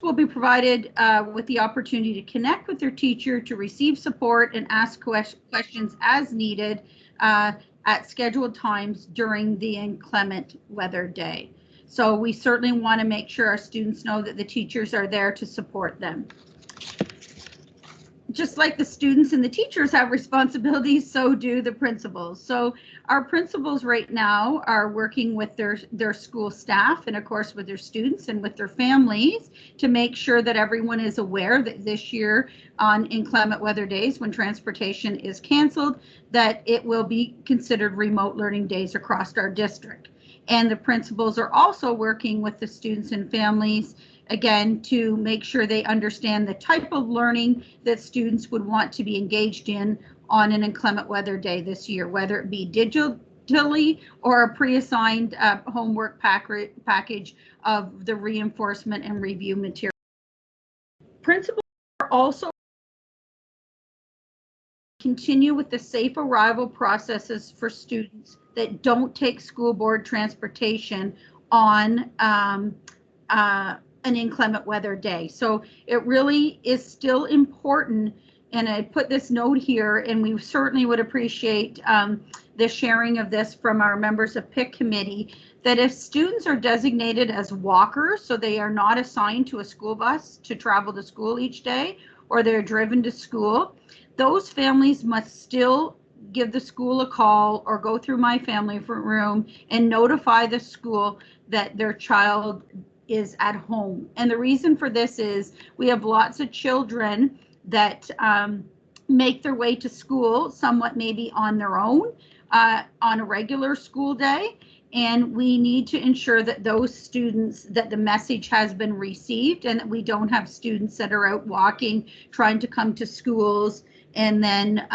Will be provided with the opportunity to connect with their teacher, to receive support and ask questions as needed at scheduled times during the inclement weather day. So we certainly want to make sure our students know that the teachers are there to support them. Just like the students and the teachers have responsibilities, so do the principals. So our principals right now are working with their school staff and of course with their students and with their families to make sure that everyone is aware that this year on inclement weather days when transportation is canceled, that it will be considered remote learning days across our district. And the principals are also working with the students and families, again, to make sure they understand the type of learning that students would want to be engaged in on an inclement weather day this year, whether it be digitally or a pre-assigned homework package of the reinforcement and review material. Principals are also continue with the safe arrival processes for students that don't take school board transportation on an inclement weather day. So it really is still important, and I put this note here, and we certainly would appreciate the sharing of this from our members of PIC committee, that if students are designated as walkers, so they are not assigned to a school bus to travel to school each day, or they're driven to school, those families must still give the school a call or go through My Family Room and notify the school that their child is at home. And the reason for this is we have lots of children that make their way to school somewhat maybe on their own on a regular school day. And we need to ensure that those students, that the message has been received and that we don't have students that are out walking, trying to come to schools, and then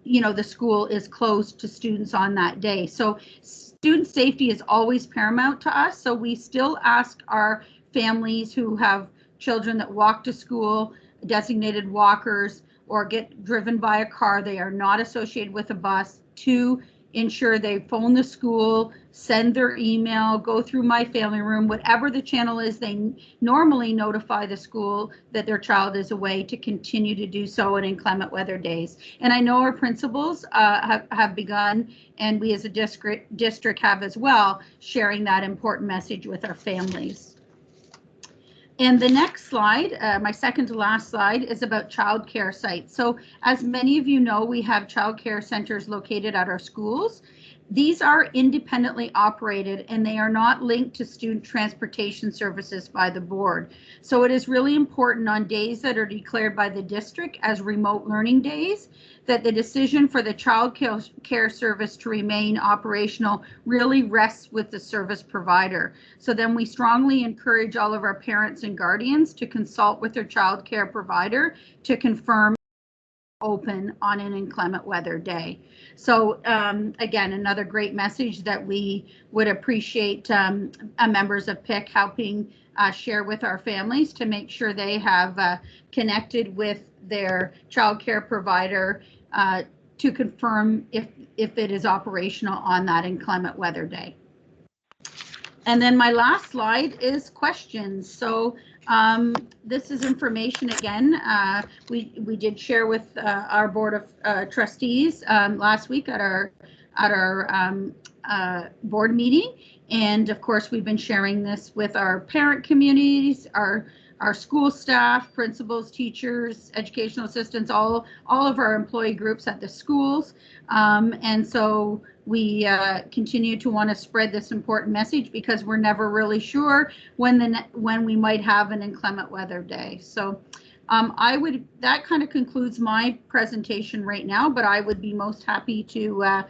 you know, the school is closed to students on that day. So student safety is always paramount to us. So we still ask our families who have children that walk to school, designated walkers, or get driven by a car, they are not associated with a bus, to ensure they phone the school, send their email, go through My Family Room, whatever the channel is, they normally notify the school that their child is away, to continue to do so in inclement weather days. And I know our principals have begun, and we as a district have as well, sharing that important message with our families. And the next slide, my second to last slide, is about childcare sites. So as many of you know, we have childcare centers located at our schools. These are independently operated and they are not linked to student transportation services by the board. So it is really important on days that are declared by the district as remote learning days that the decision for the child care service to remain operational really rests with the service provider. So then we strongly encourage all of our parents and guardians to consult with their child care provider to confirm open on an inclement weather day. So again, another great message that we would appreciate members of PIC helping share with our families to make sure they have connected with their child care provider to confirm if it is operational on that inclement weather day. And then my last slide is questions. So this is information again. We did share with our board of trustees last week at our board meeting, and of course we've been sharing this with our parent communities, our school staff, principals, teachers, educational assistants, all of our employee groups at the schools, and so we continue to want to spread this important message because we're never really sure when we might have an inclement weather day. So that kind of concludes my presentation right now, but I would be most happy to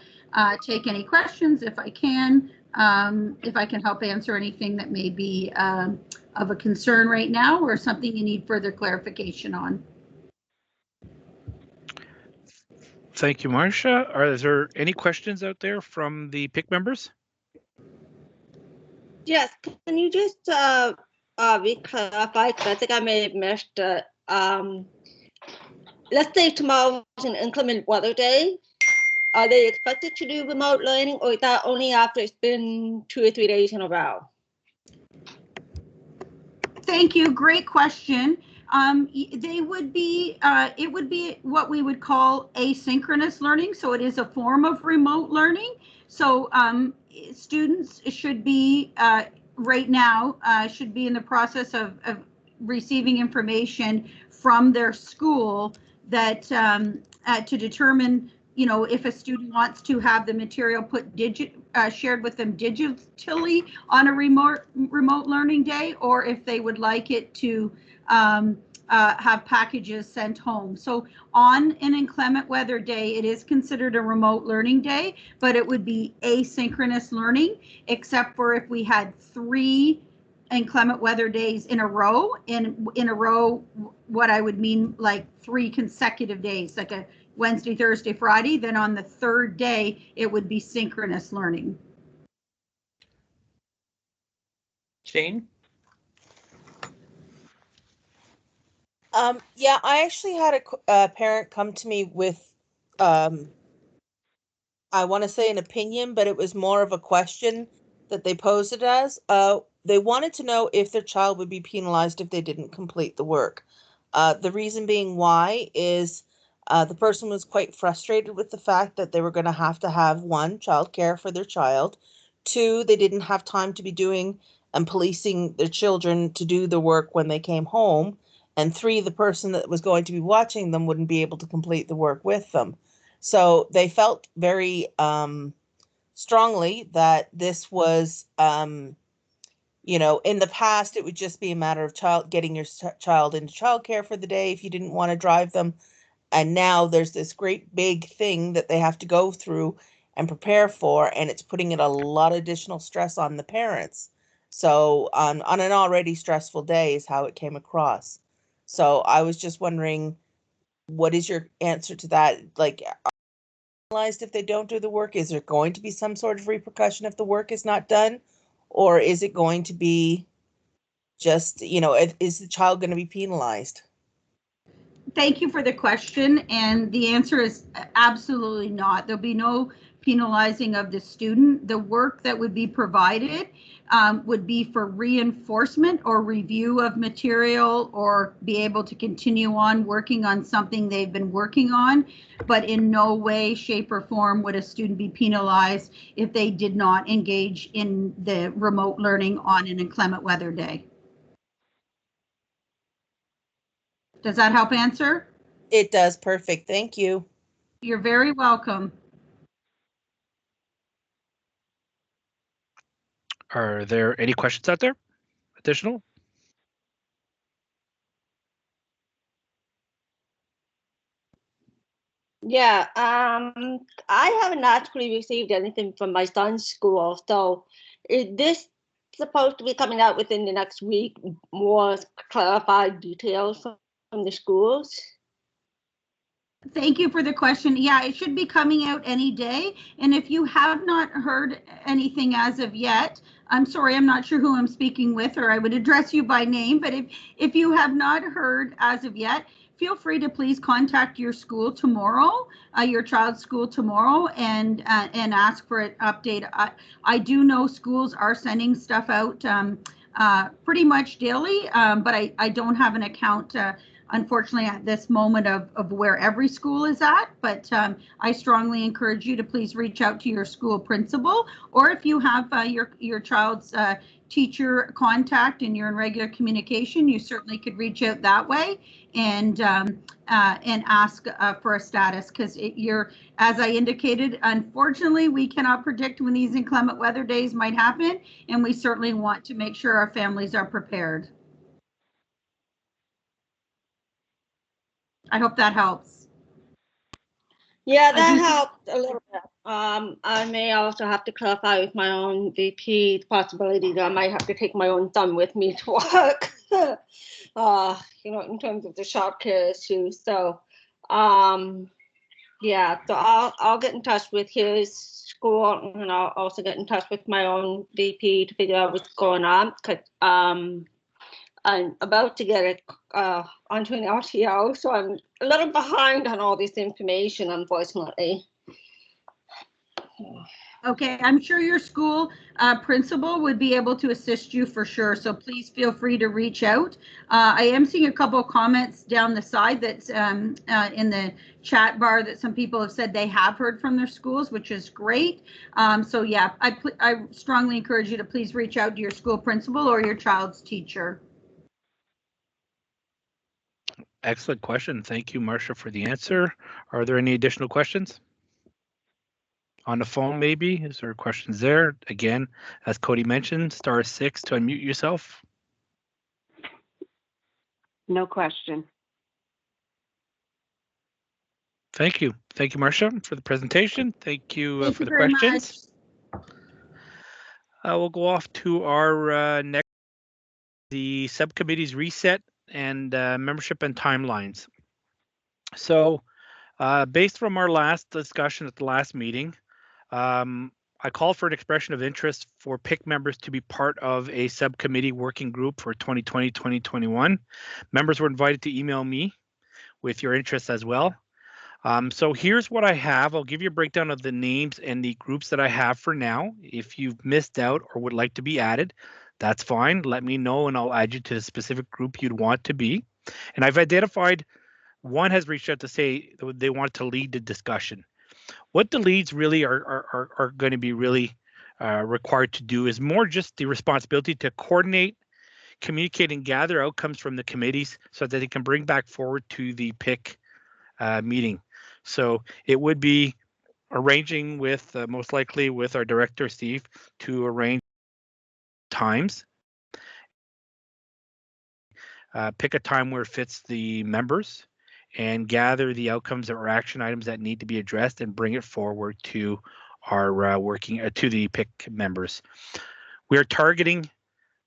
take any questions if I can help answer anything that may be of a concern right now or something you need further clarification on. Thank you, Marcia. Are there any questions out there from the PIC members? Yes, can you just re-clarify, because I think I may have missed let's say tomorrow is an inclement weather day. Are they expected to do remote learning, or is that only after it's been 2 or 3 days in a row? Thank you. Great question. They would be, it would be what we would call asynchronous learning. So it is a form of remote learning. So students should be, right now, should be in the process of receiving information from their school that to determine, you know, if a student wants to have the material shared with them digitally on a remote learning day, or if they would like it to have packages sent home. So on an inclement weather day, it is considered a remote learning day, but it would be asynchronous learning, except for if we had 3 inclement weather days in a row. In a row, what I would mean like 3 consecutive days, like a Wednesday, Thursday, Friday, then on the 3rd day, it would be synchronous learning. Jane? Yeah, I actually had a parent come to me with, I want to say an opinion, but it was more of a question that they posed it as. They wanted to know if their child would be penalized if they didn't complete the work. The reason being why is the person was quite frustrated with the fact that they were going to have 1, childcare for their child, 2, they didn't have time to be doing and policing their children to do the work when they came home, and 3, the person that was going to be watching them wouldn't be able to complete the work with them. So they felt very strongly that this was, you know, in the past, it would just be a matter of getting your child into childcare for the day if you didn't want to drive them. And now there's this great big thing that they have to go through and prepare for, and it's putting a lot of additional stress on the parents. So on an already stressful day is how it came across. So I was just wondering, what is your answer to that? Like, are they penalized if they don't do the work? Is there going to be some sort of repercussion if the work is not done? Or is it going to be just, you know, is the child going to be penalized? Thank you for the question, and the answer is absolutely not. There'll be no penalizing of the student. The work that would be provided would be for reinforcement or review of material, or be able to continue on working on something they've been working on, but in no way, shape, or form would a student be penalized if they did not engage in the remote learning on an inclement weather day. Does that help answer? It does. Perfect. Thank you. You're very welcome. Are there any questions out there? Additional? Yeah, I haven't actually received anything from my son's school. So is this supposed to be coming out within the next week, more clarified details from the schools? Thank you for the question. Yeah, it should be coming out any day. And if you have not heard anything as of yet, I'm sorry, I'm not sure who I'm speaking with, or I would address you by name. But if you have not heard as of yet, feel free to please contact your school tomorrow, your child's school tomorrow, and ask for an update. I do know schools are sending stuff out pretty much daily, but I don't have an account unfortunately at this moment of where every school is at, but I strongly encourage you to please reach out to your school principal, or if you have your child's teacher contact and you're in regular communication, you certainly could reach out that way and ask for a status, because you're, as I indicated, unfortunately, we cannot predict when these inclement weather days might happen, and we certainly want to make sure our families are prepared. I hope that helps. Yeah, that helped a little bit. I may also have to clarify with my own VP the possibility that I might have to take my own son with me to work, in terms of the childcare issue. So, yeah, so I'll get in touch with his school, and I'll also get in touch with my own VP to figure out what's going on. Cause I'm about to get it onto an RTO, so I'm a little behind on all this information, unfortunately. Okay, I'm sure your school principal would be able to assist you for sure, so please feel free to reach out. I am seeing a couple of comments down the side that's in the chat bar that some people have said they have heard from their schools, which is great. So yeah, I strongly encourage you to please reach out to your school principal or your child's teacher. Excellent question. Thank you, Marcia, for the answer. Are there any additional questions? On the phone, maybe? Is there questions there? Again, as Cody mentioned, *6 to unmute yourself. No question. Thank you. Thank you, Marcia, for the presentation. Thank you for the very questions. We'll go off to our next, the subcommittees reset and membership and timelines. So based from our last discussion at the last meeting, I called for an expression of interest for PIC members to be part of a subcommittee working group for 2020-2021. Members were invited to email me with your interests as well. So here's what I have. I'll give you a breakdown of the names and the groups that I have for now. If you've missed out or would like to be added, that's fine. Let me know and I'll add you to the specific group you'd want to be. And I've identified, one has reached out to say they want to lead the discussion. What the leads really are going to be really required to do is more just the responsibility to coordinate, communicate, and gather outcomes from the committees so that they can bring back forward to the PIC meeting. So it would be arranging with, most likely with our director, Steve, to arrange times. Pick a time where it fits the members and gather the outcomes or action items that need to be addressed and bring it forward to our to the PIC members. We are targeting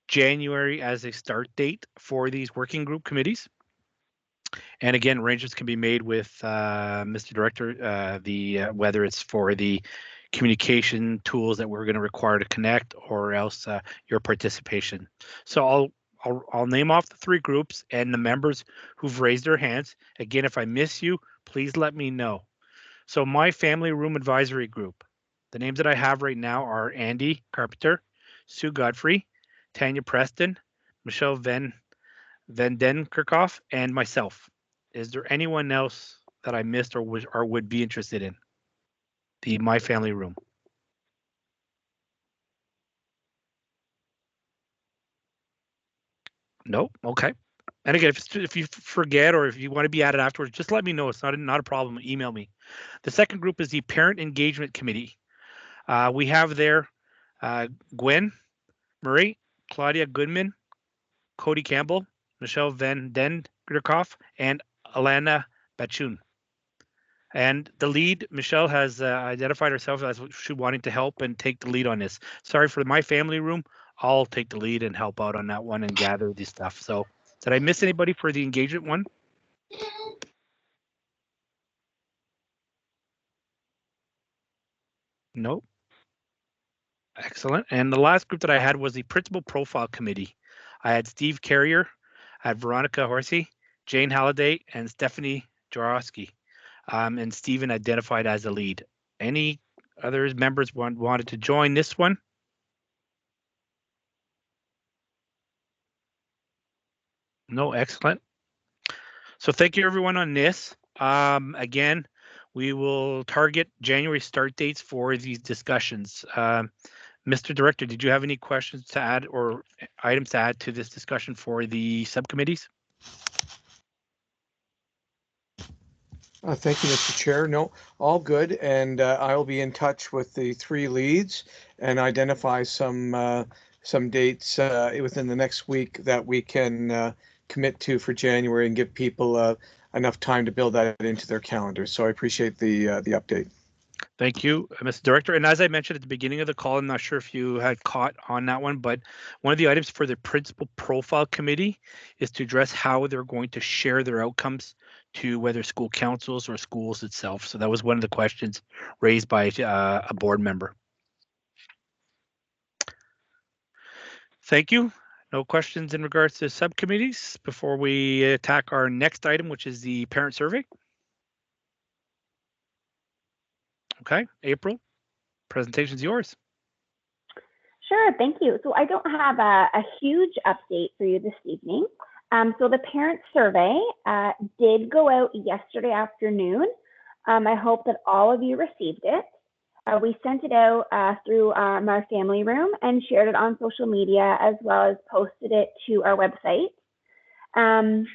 January as a start date for these working group committees. And again, arrangements can be made with Mr. Director, whether it's for the communication tools that we're going to require to connect, or else your participation. So I'll name off the three groups and the members who've raised their hands. Again, if I miss you, please let me know. So my family room advisory group, the names that I have right now are Andy Carpenter, Sue Godfrey, Tanya Preston, Michelle Van Den Kirchhoff, and myself. Is there anyone else that I missed or would be interested in the My Family Room? Nope. Okay. And again, if you forget or if you want to be added afterwards, just let me know. It's not a problem. Email me. The second group is the Parent Engagement Committee. We have there Gwen Murray, Claudia Goodman, Cody Campbell, Michelle Van Den Grikoff, and Alana Bachun. And the lead, Michelle has identified herself as she wanting to help and take the lead on this. Sorry for my family room. I'll take the lead and help out on that one and gather the stuff. So did I miss anybody for the engagement one? Nope. Excellent. And the last group that I had was the Principal Profile Committee. I had Steve Carrier, I had Veronica Horsey, Jane Halliday, and Stephanie Jarowski. And Stephen identified as the lead. Any other members wanted to join this one? No, excellent. So thank you everyone on this. Again, we will target January start dates for these discussions. Mr. Director, did you have any questions to add or items to add to this discussion for the subcommittees? Thank you, Mr. Chair. No, all good. And I will be in touch with the three leads and identify some dates within the next week that we can commit to for January and give people enough time to build that into their calendars. So I appreciate the update. Thank you, Mr. Director. And as I mentioned at the beginning of the call, I'm not sure if you had caught on that one, but one of the items for the Principal Profile Committee is to address how they're going to share their outcomes to whether school councils or schools itself. So that was one of the questions raised by a board member. Thank you. No questions in regards to subcommittees before we attack our next item, which is the parent survey. Okay, April, presentation's yours. Sure, thank you. So I don't have a huge update for you this evening. So the parent survey did go out yesterday afternoon. I hope that all of you received it. We sent it out through our family room and shared it on social media, as well as posted it to our website. And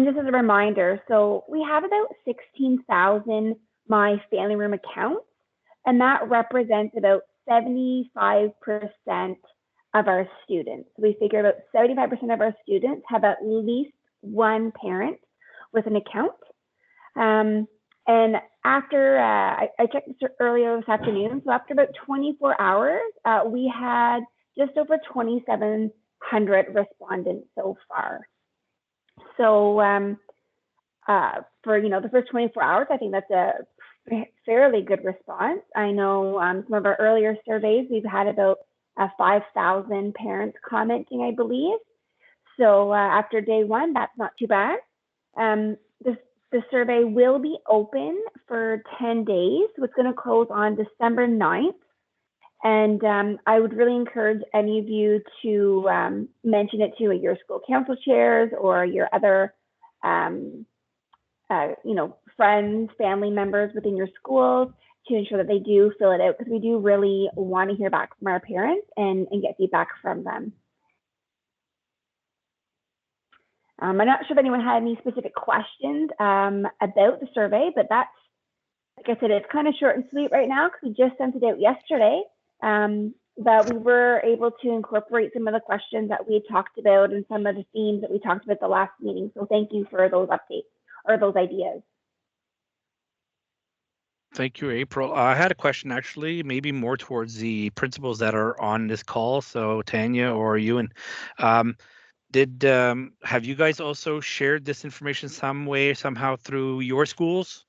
just as a reminder, so we have about 16,000 My Family Room accounts, and that represents about 75% of our students. We figure about 75% of our students have at least one parent with an account. And after, I checked this earlier this afternoon, so after about 24 hours, we had just over 2,700 respondents so far. So for the first 24 hours, I think that's a fairly good response. I know some of our earlier surveys, we've had about 5,000 parents commenting, I believe. So after day one, that's not too bad. The survey will be open for 10 days. So it's going to close on December 9th. And I would really encourage any of you to mention it to your school council chairs or your other friends, family members within your schools to ensure that they do fill it out, because we do really want to hear back from our parents and get feedback from them. I'm not sure if anyone had any specific questions about the survey, but that's, like I said, it's kind of short and sweet right now because we just sent it out yesterday. But we were able to incorporate some of the questions that we had talked about and some of the themes that we talked about the last meeting. So thank you for those updates or those ideas. Thank you, April. I had a question actually, maybe more towards the principals that are on this call. So Tanya or Ewan, have you guys also shared this information some way, somehow through your schools?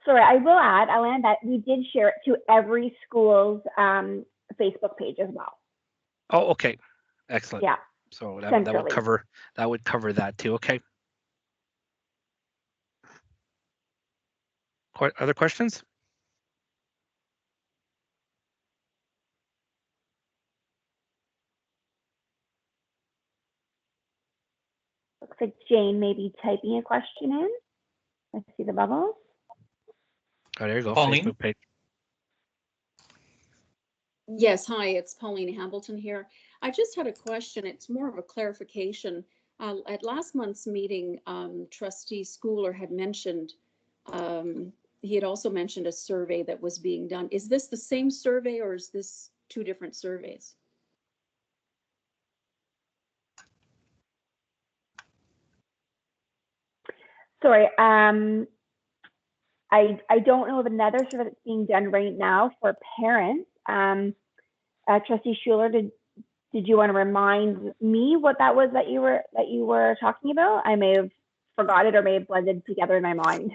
Sorry, I will add, Alan, that we did share it to every school's Facebook page as well. Oh, okay, excellent. Yeah. So that would cover that too. Okay. Other questions? Looks like Jane may be typing a question in. Let's see the bubbles. Oh, there you go. Pauline? Facebook page. Yes, hi, it's Pauline Hambleton here. I just had a question. It's more of a clarification. At last month's meeting, Trustee Schooler had mentioned, he had also mentioned a survey that was being done. Is this the same survey or is this two different surveys? Sorry, I don't know of another survey that's being done right now for parents. Trustee Schuler, did you want to remind me what that was that you were talking about? I may have forgot it or may have blended together in my mind.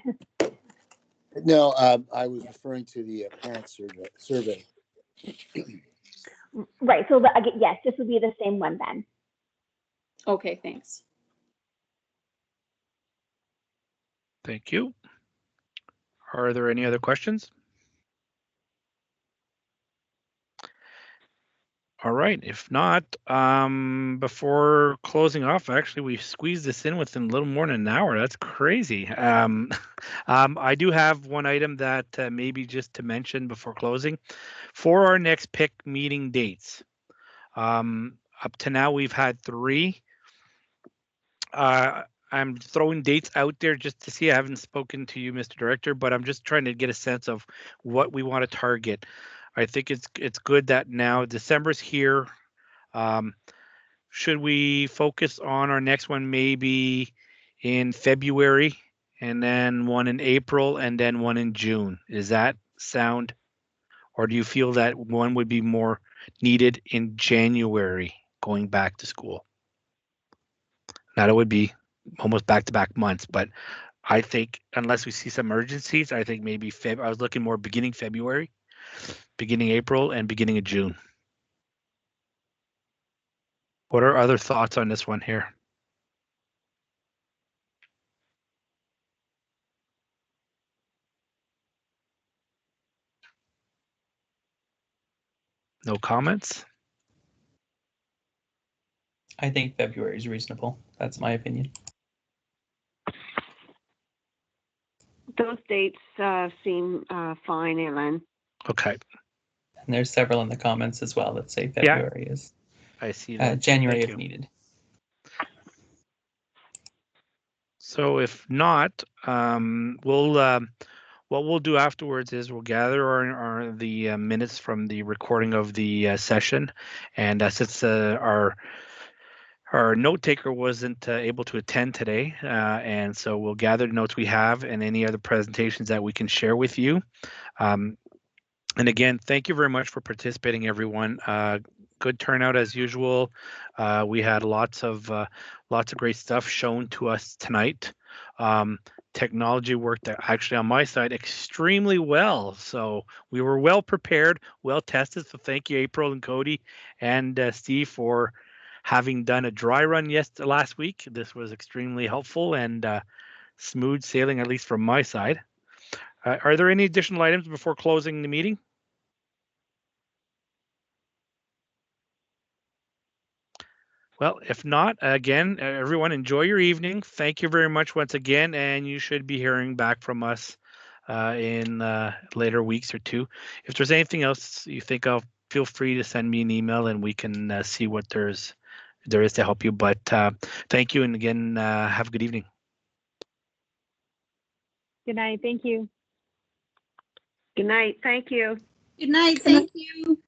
No, I was referring to the parent survey. Right. So yes, this would be the same one then. Okay, thanks. Thank you. Are there any other questions? All right, if not, before closing off, actually, we squeezed this in within a little more than an hour. That's crazy. I do have one item that maybe just to mention before closing. For our next PIC meeting dates, up to now, we've had 3. I'm throwing dates out there just to see. I haven't spoken to you, Mr. Director, but I'm just trying to get a sense of what we want to target. I think it's good that now December's here. Should we focus on our next one maybe in February and then one in April and then one in June? Is that sound? Or do you feel that one would be more needed in January going back to school? Now it would be almost back-to-back months, but I think unless we see some emergencies, I think maybe I was looking more beginning February, beginning April, and beginning of June. What are other thoughts on this one here? No comments? I think February is reasonable. That's my opinion. Those dates seem fine, Ellen. Okay. And there's several in the comments as well that say February is. I see that. January Thank if you. needed. So if not, what we'll do afterwards is we'll gather the minutes from the recording of the session, and since our note taker wasn't able to attend today, and so we'll gather the notes we have and any other presentations that we can share with you. And again, thank you very much for participating, everyone. Good turnout as usual. We had lots of great stuff shown to us tonight. Technology worked actually on my side extremely well. So we were well prepared, well tested. So thank you, April and Cody and Steve, for having done a dry run last week. This was extremely helpful and smooth sailing, at least from my side. Are there any additional items before closing the meeting? Well, if not, again, everyone enjoy your evening. Thank you very much once again, and you should be hearing back from us in later weeks or 2. If there's anything else you think of, feel free to send me an email and we can see what there is to help you. But thank you, and again, have a good evening. Good night. Thank you. Good night. Thank you. Good night. Thank you.